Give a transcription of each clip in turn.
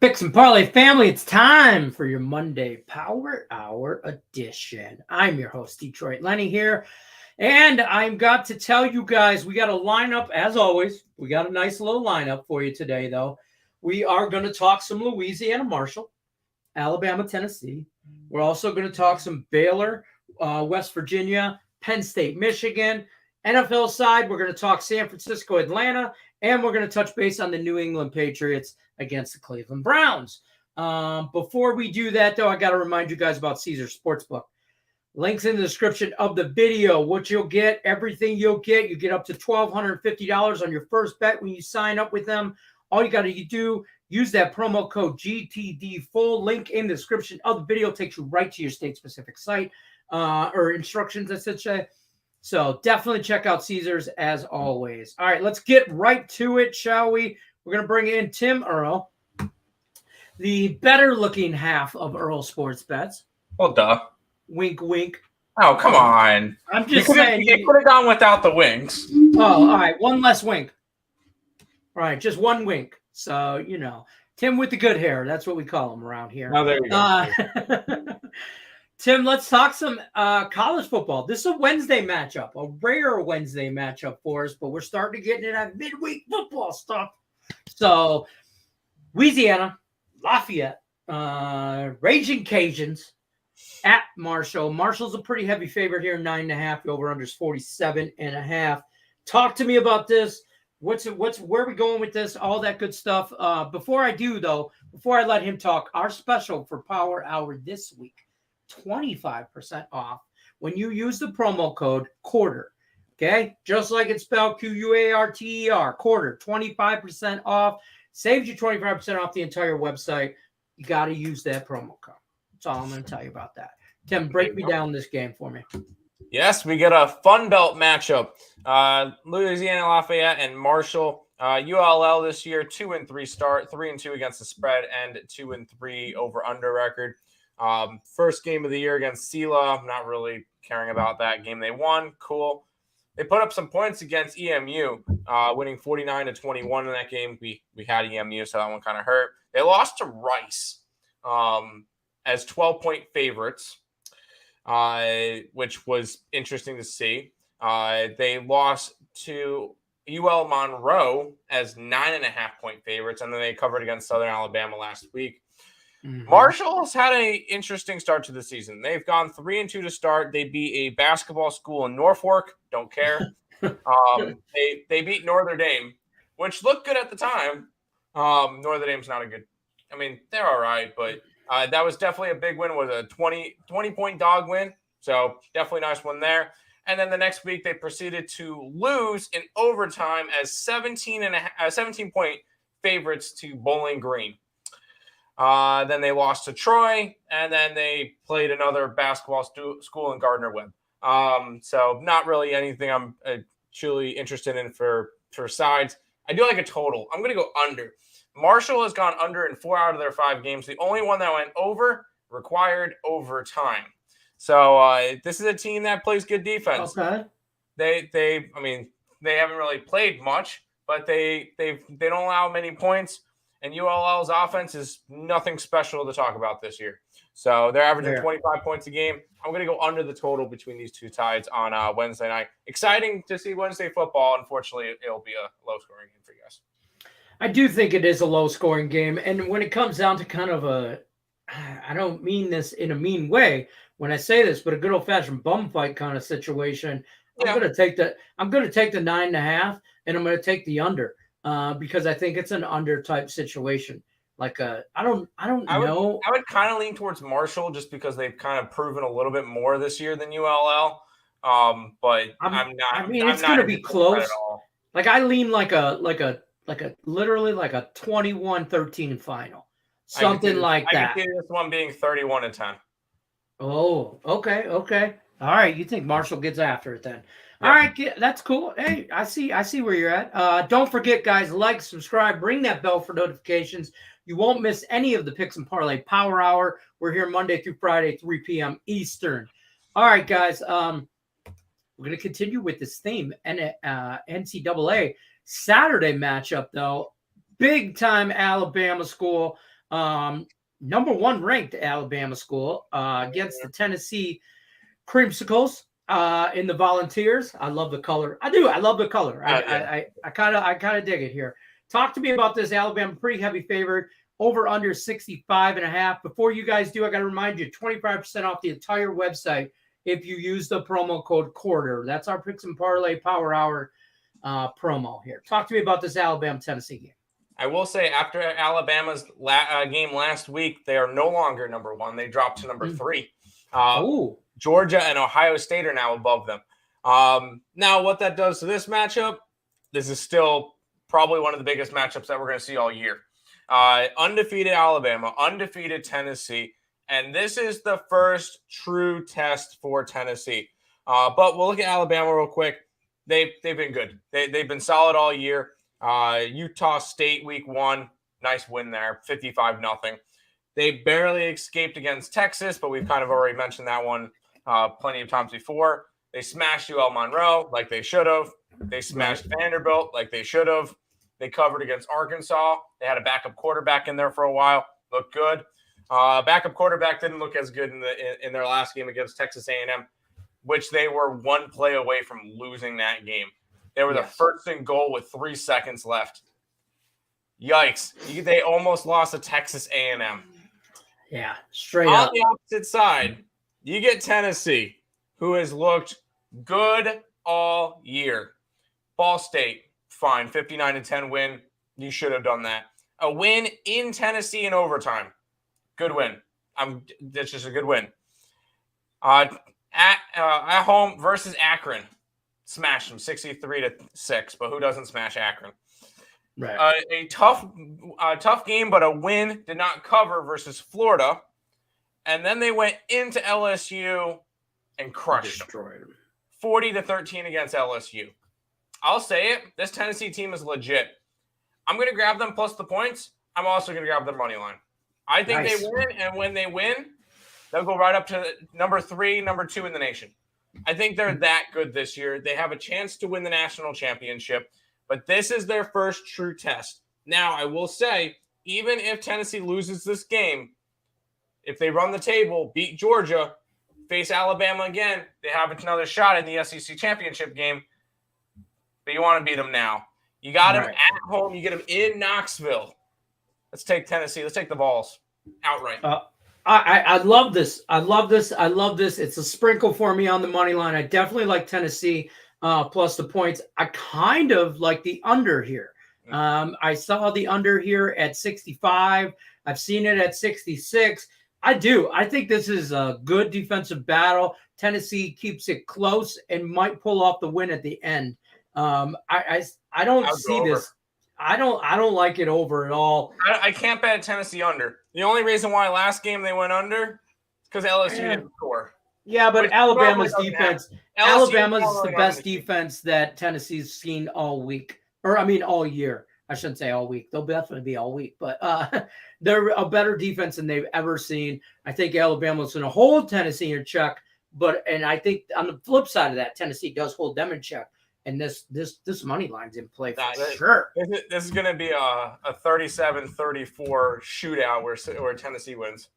Picks and Parlay family, it's time for your Monday Power Hour edition. I'm your host, Detroit Lenny here, and I've got to tell you guys, we got a lineup, as always. We got a nice little lineup for you today, though. We are going to talk some Louisiana Marshall, Alabama, Tennessee. We're also going to talk some Baylor, West Virginia, Penn State, Michigan. NFL side, we're going to talk San Francisco, Atlanta, and we're going to touch base on the New England Patriots against the Cleveland Browns. Before we do that, though, I got to remind you guys about Caesars Sportsbook. Links in the description of the video. What you'll get, everything you'll get. You get up to $1,250 on your first bet when you sign up with them. All you got to do, use that promo code GTD full. Link in the description of the video takes you right to your state-specific site or instructions, I should say. So definitely check out Caesars as always. All right, let's get right to it, shall we? We're going to bring in Tim Earl, the better-looking half of Earl Sports Bets. Well, duh. Wink, wink. Oh, come on. I'm just saying. You could have gone without the winks. Oh, all right. One less wink. All right, just one wink. So, you know, Tim with the good hair. That's what we call him around here. Oh, there you go. Tim, let's talk some college football. This is a Wednesday matchup, a rare Wednesday matchup for us, but we're starting to get into that midweek football stuff. So, Louisiana, Lafayette, Raging Cajuns at Marshall. Marshall's a pretty heavy favorite here, 9.5. Over-under is 47.5. Talk to me about this. Where are we going with this? All that good stuff. Before I do, though, before I let him talk, our special for Power Hour this week, 25% off when you use the promo code quarter. Okay, just like it's spelled QUARTER, quarter, 25% off. Saves you 25% off the entire website. You got to use that promo code. That's all I'm going to tell you about that. Tim, break me down this game for me. Yes, we get a Fun Belt matchup. Louisiana, Lafayette, and Marshall. ULL this year, 2-3 start, 3-2 against the spread, and 2-3 over/under record. First game of the year against Sela. I'm not really caring about that game. They won. Cool. They put up some points against EMU, winning 49-21 in that game. We had EMU, so that one kind of hurt. They lost to Rice as 12-point favorites, which was interesting to see. They lost to UL Monroe as 9.5-point favorites, and then they covered against Southern Alabama last week. Mm-hmm. Marshall's had an interesting start to the season. They've gone 3-2 to start. They beat a basketball school in Norfolk. Don't care. They beat Notre Dame, which looked good at the time. Notre Dame's not a good. I mean, they're all right, but that was definitely a big win. It was a 20-point dog win, so definitely nice one there. And then the next week they proceeded to lose in overtime as 17-point favorites to Bowling Green. Then they lost to Troy, and then they played another basketball school in Gardner-Webb. So not really anything I'm truly interested in for sides. I do like a total. I'm going to go under. Marshall has gone under in 4 out of their 5 games. The only one that went over required overtime. So this is a team that plays good defense. Okay. They haven't really played much, but they don't allow many points. And ULL's offense is nothing special to talk about this year. So they're averaging 25 points a game. I'm going to go under the total between these two sides on Wednesday night. Exciting to see Wednesday football. Unfortunately, it'll be a low-scoring game for you guys. I do think it is a low-scoring game. And when it comes down to kind of I don't mean this in a mean way when I say this, but a good old-fashioned bum fight kind of situation, I'm going to take the 9.5, and I'm going to take the under. Because I think it's an under type situation. Like I don't know. I would kind of lean towards Marshall just because they've kind of proven a little bit more this year than ULL. But I'm not. I mean, it's going to be close. Like I lean like a literally like a 21-13 final, something like that. I can see this one being 31-10. Oh, okay. All right, you think Marshall gets after it then? All right, that's cool. Hey, I see where you're at. Don't forget, guys, like, subscribe, ring that bell for notifications. You won't miss any of the Picks and Parlay Power Hour. We're here Monday through Friday, 3 p.m. Eastern. All right, guys, we're going to continue with this theme. NCAA Saturday matchup, though. Big-time Alabama school. Number 1 ranked Alabama school against the Tennessee Creamsicles in the Volunteers. I love the color. I do. I love the color. I kind of dig it here. Talk to me about this Alabama pretty heavy favorite over under 65.5. Before you guys do, I got to remind you 25% off the entire website if you use the promo code quarter. That's our Picks and Parlay Power Hour promo here. Talk to me about this Alabama-Tennessee game. I will say after Alabama's game last week, they are no longer number 1. They dropped to number 3. Georgia and Ohio State are now above them. Now, what that does to this matchup, this is still probably one of the biggest matchups that we're going to see all year. Undefeated Alabama, undefeated Tennessee, and this is the first true test for Tennessee. But we'll look at Alabama real quick. They've been good. They've been solid all year. Utah State week 1, nice win there, 55-0. They barely escaped against Texas, but we've kind of already mentioned that one plenty of times before. They smashed UL Monroe like they should have. They smashed Vanderbilt like they should have. They covered against Arkansas. They had a backup quarterback in there for a while. Looked good. Backup quarterback didn't look as good in their last game against Texas A&M, which they were 1 play away from losing that game. They were the first and goal with 3 seconds left. Yikes. They almost lost to Texas A&M. Yeah, straight up. On the opposite side, you get Tennessee, who has looked good all year. Ball State, fine, 59-10 win. You should have done that. A win in Tennessee in overtime. Good win. That's just a good win. At home versus Akron. Smashed them 63-6, but who doesn't smash Akron? Right. A tough game, but a win. Did not cover versus Florida, and then they went into LSU and crushed them. 40-13 against LSU. I'll say it. This Tennessee team is legit. I'm going to grab them plus the points. I'm also going to grab their money line. I think they win, and when they win, they'll go right up to number 3, number 2 in the nation. I think they're that good this year. They have a chance to win the national championship, but this is their first true test. Now, I will say, even if Tennessee loses this game, if they run the table, beat Georgia, face Alabama again, they have another shot in the SEC championship game, but you want to beat them now. You got them at home. You get them in Knoxville. Let's take Tennessee. Let's take the Vols outright. I love this. I love this. It's a sprinkle for me on the money line. I definitely like Tennessee plus the points. I kind of like the under here. I saw the under here at 65. I've seen it at 66. I do. I think this is a good defensive battle. Tennessee keeps it close and might pull off the win at the end. I don't see this. I don't like it over at all. I can't bet Tennessee under. The only reason why last game they went under is because LSU didn't score. Yeah, but Alabama's defense. Alabama's the best defense that Tennessee's seen all week. All year. I shouldn't say all week. They'll definitely be all week. But they're a better defense than they've ever seen. I think Alabama's going to hold Tennessee in check. And I think on the flip side of that, Tennessee does hold them in check. And this money line's in play for sure. This is going to be a 37-34 shootout where Tennessee wins.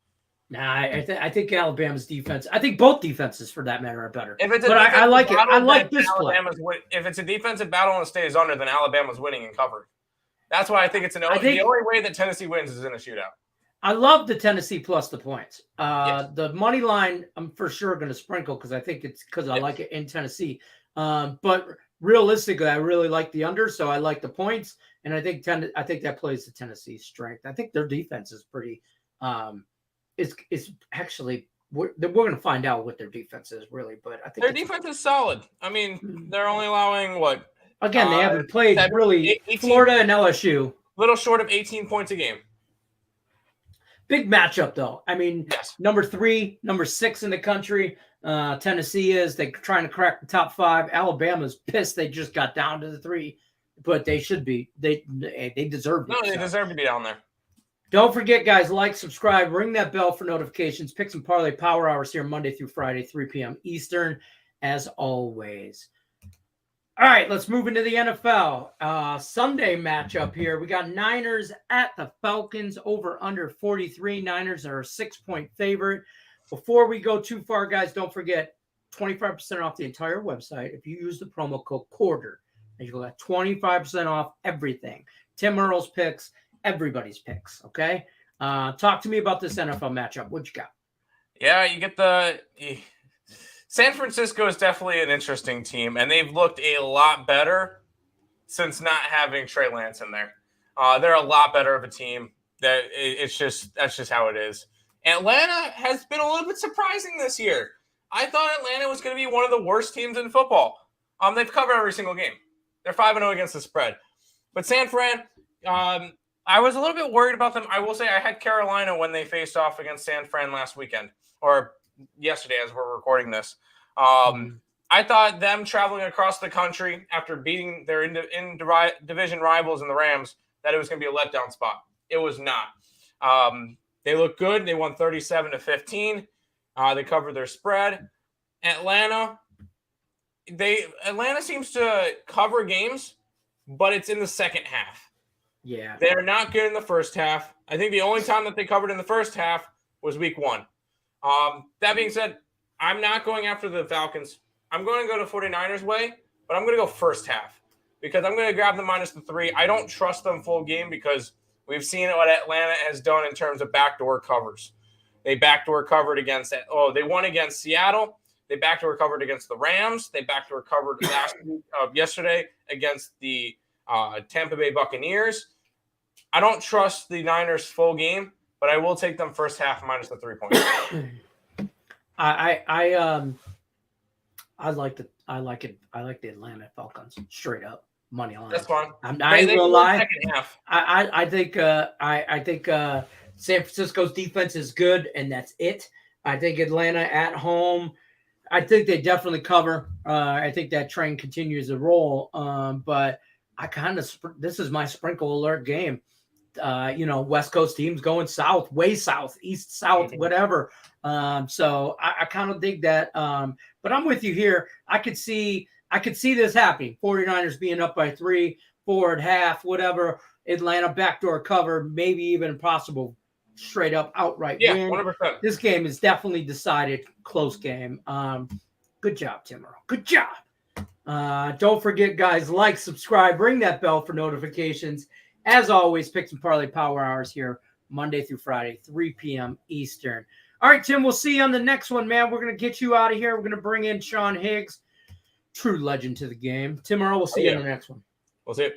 Nah, I think Alabama's defense. I think both defenses, for that matter, are better. I like it. I like this play. If it's a defensive battle and it stays under, then Alabama's winning and covered. That's why I think it's the only way that Tennessee wins is in a shootout. I love the Tennessee plus the points. The money line, I'm for sure going to sprinkle because I think it's because I like it in Tennessee. But realistically, I really like the under, so I like the points, and I think that plays to Tennessee's strength. I think their defense is pretty. It's actually we're going to find out what their defense is really, but I think their defense is solid. I mean, they're only allowing what? Again, they haven't played really 18, Florida and LSU. Little short of 18 points a game. Big matchup, though. I mean, number 3, number 6 in the country. Tennessee is. They're trying to crack the top 5. Alabama's pissed they just got down to the 3, but they should be. They deserve it. No, they deserve to be down there. Don't forget, guys, like, subscribe, ring that bell for notifications. Picks and Parlay Power Hours here Monday through Friday, 3 p.m. Eastern, as always. All right, let's move into the NFL. Sunday matchup here. We got Niners at the Falcons, over under 43. Niners are a 6-point favorite. Before we go too far, guys, don't forget 25% off the entire website if you use the promo code QUARTER. And you'll get 25% off everything. Tim Earl's picks, everybody's picks, okay? Talk to me about this NFL matchup. What you got? Yeah, you get San Francisco is definitely an interesting team, and they've looked a lot better since not having Trey Lance in there. They're a lot better of a team. That's just how it is. Atlanta has been a little bit surprising this year. I thought Atlanta was going to be one of the worst teams in football. They've covered every single game. They're 5-0 against the spread. But San Fran, I was a little bit worried about them. I will say I had Carolina when they faced off against San Fran last weekend, or yesterday as we're recording this. I thought them traveling across the country after beating their in-division rivals in the Rams, that it was going to be a letdown spot. It was not. They look good. They won 37-15. They covered their spread. Atlanta seems to cover games, but it's in the second half. Yeah. They're not good in the first half. I think the only time that they covered in the first half was week 1. That being said, I'm not going after the Falcons. I'm going to go to 49ers way, but I'm going to go first half because I'm going to grab the -3. I don't trust them full game because we've seen what Atlanta has done in terms of backdoor covers. They backdoor covered against – they won against Seattle. They backdoor covered against the Rams. They backdoor covered yesterday against the Tampa Bay Buccaneers. I don't trust the Niners full game, but I will take them first half minus the 3 points. I like the Atlanta Falcons straight up money line. That's fine. I'm not even gonna lie. Second half. I think San Francisco's defense is good, and that's it. I think Atlanta at home. I think they definitely cover. I think that train continues to roll. But I this is my sprinkle alert game. West Coast teams going south, way south, east, south, whatever. So I kind of dig that. But I'm with you here. I could see this happening. 49ers being up by 3, forward half, whatever. Atlanta backdoor cover, maybe even possible straight up outright win. 100%. This game is definitely decided. Close game. Good job, Tim Earl. Good job. Don't forget, guys, like, subscribe, ring that bell for notifications. As always, Picks and Parlay Power Hours here, Monday through Friday, 3 p.m. Eastern. All right, Tim, we'll see you on the next one, man. We're going to get you out of here. We're going to bring in Sean Higgs, true legend to the game. Tim Earl, we'll see you on the next one. We'll see you.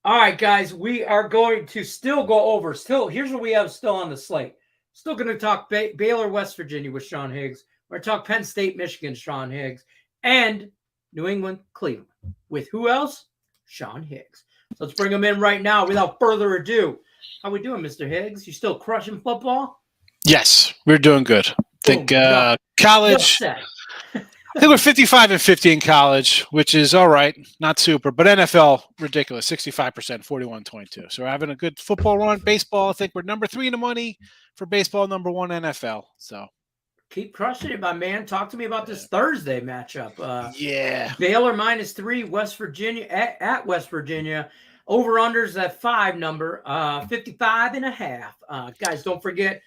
All right, guys, we are going to still go over. Here's what we have still on the slate. Still going to talk Baylor, West Virginia with Sean Higgs. We're going to talk Penn State, Michigan, Sean Higgs, and New England, Cleveland. With who else? Sean Higgs. So let's bring him in right now without further ado. How we doing, Mr. Higgs? You still crushing football? Yes, we're doing good. I think college. I think we're 55-50 in college, which is all right, not super, but NFL ridiculous, 65%, 41-22. So we're having a good football run. Baseball, I think we're number 3 in the money for baseball, number 1 NFL. So keep crushing it, my man. Talk to me about this Thursday matchup. Baylor -3, West Virginia at West Virginia. Over-unders at 5 number, 55.5. Guys, don't forget,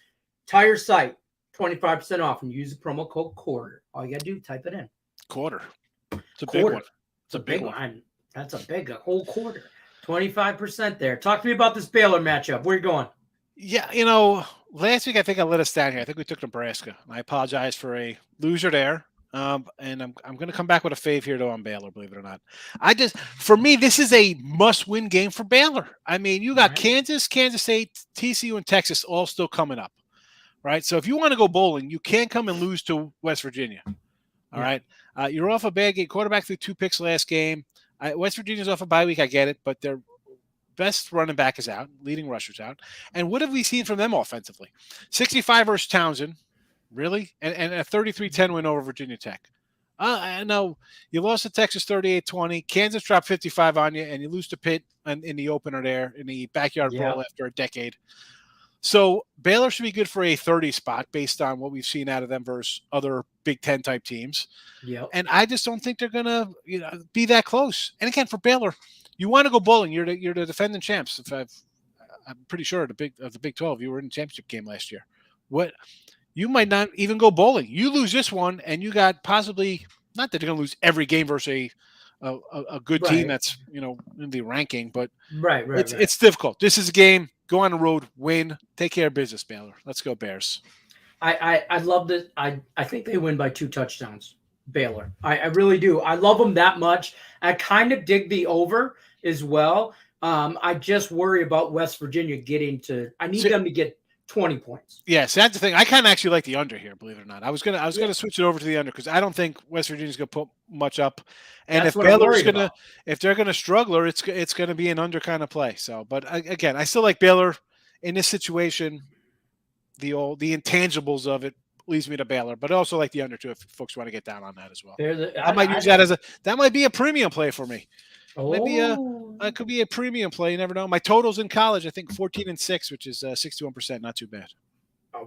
Tire Site, 25% off, and use the promo code QUARTER. All you got to do, type it in. Quarter. It's a big one. It's a big one. That's a whole quarter. 25% there. Talk to me about this Baylor matchup. Where you going? Yeah, last week I think I let us down here. I think we took Nebraska. I apologize for a loser there. And I'm going to come back with a fave here, though, on Baylor, believe it or not. For me, this is a must-win game for Baylor. I mean, you got Kansas, Kansas State, TCU, and Texas all still coming up, right? So if you want to go bowling, you can't come and lose to West Virginia, all right? You're off a bad game. Quarterback threw 2 picks last game. West Virginia's off a bye week, I get it, but their best running back is out, leading rushers out. And what have we seen from them offensively? 65 versus Townsend. Really? And a 33-10 win over Virginia Tech. I know you lost to Texas 38-20. Kansas dropped 55 on you, and you lose to Pitt in the opener there in the backyard brawl after a decade. So Baylor should be good for a 30 spot based on what we've seen out of them versus other Big Ten type teams. Yep. And I just don't think they're gonna be that close. And again, for Baylor, you want to go bowling. You're the defending champs. I'm pretty sure the Big 12. You were in the championship game last year. What you might not even go bowling. You lose this one, and you got possibly not that you're gonna lose every game versus a good team that's in the ranking, but it's difficult. This is a game. Go on the road, win, take care of business, Baylor. Let's go Bears. I love this. I think they win by 2 touchdowns, Baylor. I really do. I love them that much. I kind of dig the over as well. I just worry about West Virginia getting to. I need them to get 20 points. Yes, that's the thing. I kind of actually like the under here, believe it or not. I was gonna switch it over to the under because I don't think West Virginia's gonna put much up. And if Baylor's if they're gonna struggle, it's gonna be an under kind of play. So, but again, I still like Baylor in this situation. The intangibles of it leads me to Baylor, but I also like the under too if folks want to get down on that as well. I might use that that might be a premium play for me. It could be a premium play. You never know. My totals in college, I think 14-6, which is 61%. Not too bad.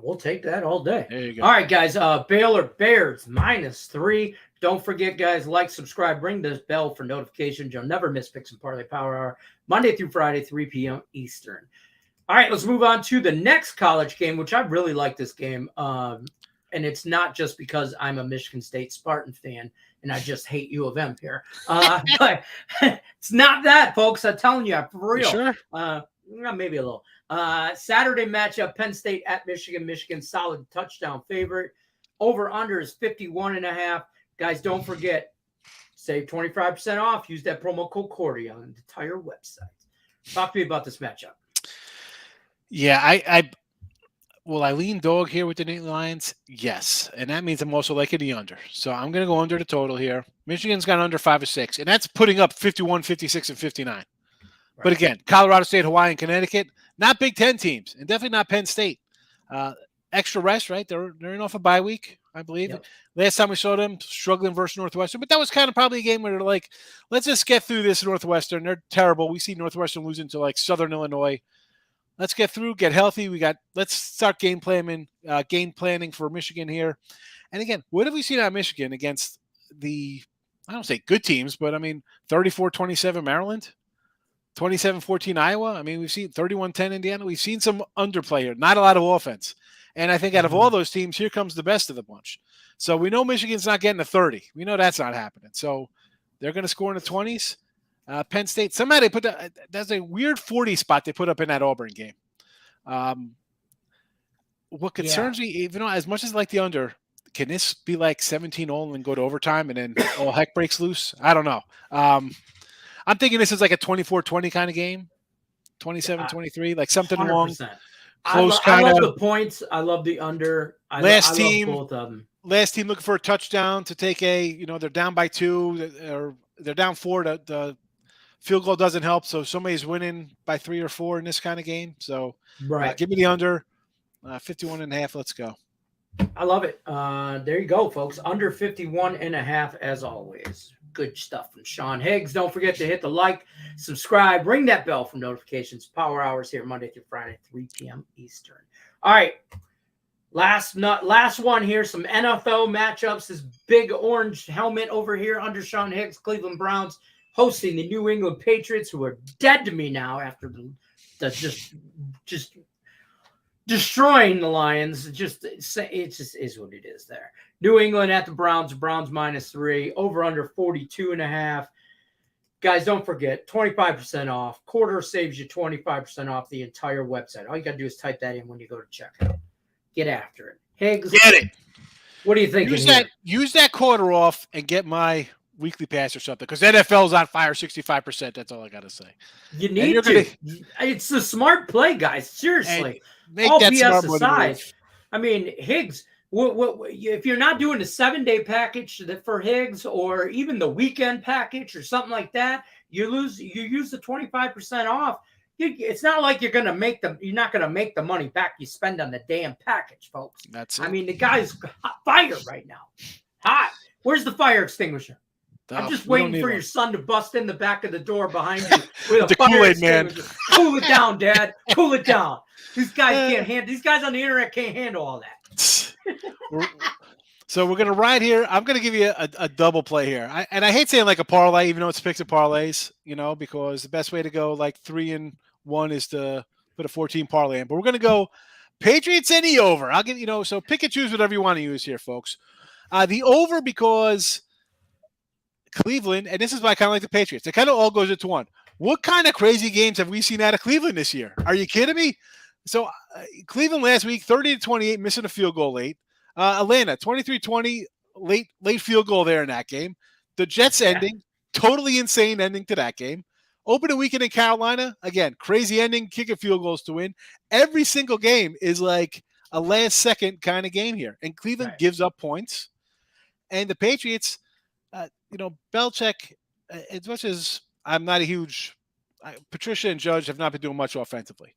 We'll take that all day. There you go. All right, guys. Baylor Bears -3. Don't forget, guys, like, subscribe, ring the bell for notifications. You'll never miss Picks and Parlay Power Hour, Monday through Friday, 3 p.m. Eastern. All right, let's move on to the next college game, which I really like this game. And it's not just because I'm a Michigan State Spartan fan and I just hate U of M here. But it's not that, folks. I'm telling you, for real. Sure. Maybe a little. Saturday matchup, Penn State at Michigan. Michigan solid touchdown favorite. Over-under is 51.5. Guys, don't forget, save 25% off. Use that promo code Cordy on the entire website. Talk to me about this matchup. Yeah, I lean dog here with the Nittany Lions? Yes. And that means I'm also liking the under. So I'm going to go under the total here. Michigan's got under 5 or 6, and that's putting up 51, 56, and 59. Right. But again, Colorado State, Hawaii, and Connecticut, not Big Ten teams, and definitely not Penn State. Extra rest, right? They're in off a bye week, I believe. Yep. Last time we saw them struggling versus Northwestern, but that was kind of probably a game where they're like, let's just get through this Northwestern. They're terrible. We see Northwestern losing to like Southern Illinois. Let's get through, get healthy. Let's start game planning for Michigan here. And again, what have we seen out of Michigan against I don't say good teams, but I mean, 34-27 Maryland, 27-14 Iowa. I mean, we've seen 31-10 Indiana. We've seen some underplay here, not a lot of offense. And I think out of all those teams, here comes the best of the bunch. So we know Michigan's not getting to 30. We know that's not happening. So they're going to score in the 20s. Penn State, somehow they put that's a weird 40 spot they put up in that Auburn game. What concerns me, even though as much as I like the under, can this be like 17-all and go to overtime and then all heck breaks loose? I don't know. I'm thinking this is like a 24-20 kind of game, 27-23, like something 100%. Along close kind of. I love the points. I love the under. I love both of them. Last team looking for a touchdown to take they're down by 2 or they're down 4. The field goal doesn't help, so somebody's winning by 3 or 4 in this kind of game. So give me the under, 51.5. Let's go. I love it. There you go, folks. Under 51.5 as always. Good stuff from Sean Higgs. Don't forget to hit the like, subscribe, ring that bell for notifications. Power hours here Monday through Friday, 3 p.m. Eastern. All right. Last one here. Some NFL matchups. This big orange helmet over here under Sean Higgs. Cleveland Browns hosting the New England Patriots, who are dead to me now after the just destroying the Lions. It just is what it is there. New England at the Browns. Browns -3. Over under 42.5. Guys, don't forget, 25% off. Quarter saves you 25% off the entire website. All you got to do is type that in when you go to checkout. Get after it. Higgs, get it. What do you think? Use that quarter off and get my weekly pass or something, because NFL's on fire 65%. That's all I got to say. You need to. It's a smart play, guys. Seriously. All BS aside, I mean, Higgs, if you're not doing a 7-day package for Higgs or even the weekend package or something like that, you use the 25% off. It's not like you're not going to make the money back you spend on the damn package, folks. That's it. I mean, the guy's hot fire right now. Hot. Where's the fire extinguisher? I'm just waiting for your son to bust in the back of the door behind you with a fire Kool-Aid extinguisher. Man. Cool it down, Dad. Cool it down. These guys can't handle. These guys on the internet can't handle all that. So we're gonna ride here. I'm gonna give you a double play here. I hate saying like a parlay, even though it's picks and parlays, because the best way to go like 3-1 is to put a 14 parlay in. But we're gonna go Patriots any over. I'll give so pick and choose whatever you want to use here, folks. The over because Cleveland, and this is why I kind of like the Patriots. It kind of all goes into one. What kind of crazy games have we seen out of Cleveland this year? Are you kidding me? So Cleveland last week, 30-28, missing a field goal late. Atlanta, 23-20, late field goal there in that game. The Jets ending, totally insane ending to that game. Opening weekend in Carolina, again, crazy ending, kicking field goals to win. Every single game is like a last-second kind of game here. And Cleveland gives up points. And the Patriots, Belichick, as much as I'm not a huge Patricia and Judge have not been doing much offensively.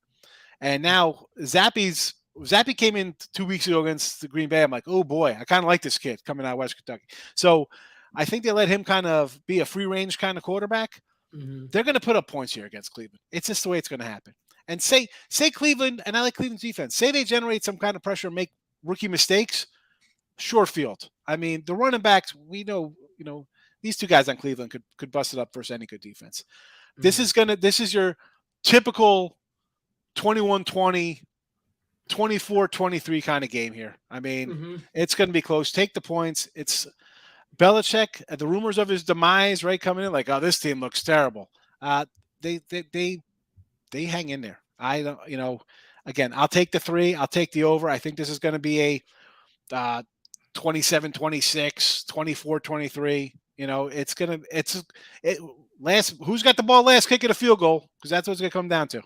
And now Zappy came in 2 weeks ago against the Green Bay. I'm like, oh boy, I kind of like this kid coming out of West Kentucky. So I think they let him kind of be a free range kind of quarterback. Mm-hmm. They're going to put up points here against Cleveland. It's just the way it's going to happen. And say Cleveland, and I like Cleveland's defense, say they generate some kind of pressure, make rookie mistakes, short field. I mean, the running backs, we know, these two guys on Cleveland could bust it up versus any good defense. Mm-hmm. This is your typical 21-20, 24-23 kind of game here. I mean, It's going to be close. Take the points. It's Belichick. The rumors of his demise, right, coming in like, oh, this team looks terrible. They hang in there. I don't, again, I'll take the 3. I'll take the over. I think this is going to be a 27-26, 24-23. Who's got the ball last, kicking a field goal? Because that's what it's going to come down to.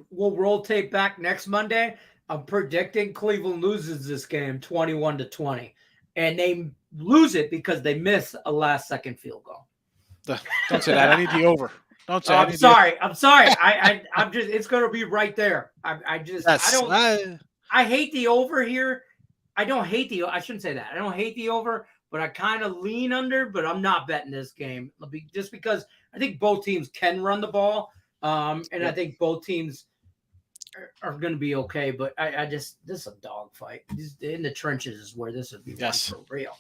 We'll roll tape back next Monday. I'm predicting Cleveland loses this game 21-20. And they lose it because they miss a last-second field goal. Don't say that. I need the over. Don't say. I'm sorry. I'm just. It's going to be right there. I hate the over here. I shouldn't say that. I don't hate the over, but I kind of lean under. But I'm not betting this game just because I think both teams can run the ball, I think both teams are going to be okay. But this is a dogfight. In the trenches is where this would be for real.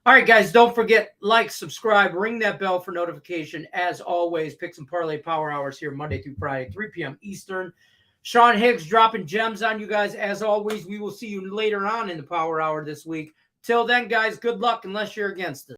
All right, guys, don't forget, like, subscribe, ring that bell for notification. As always, Picks and Parlay Power Hours here Monday through Friday, 3 p.m. Eastern. Sean Higgs dropping gems on you guys. As always, we will see you later on in the Power Hour this week. Till then, guys, good luck unless you're against us.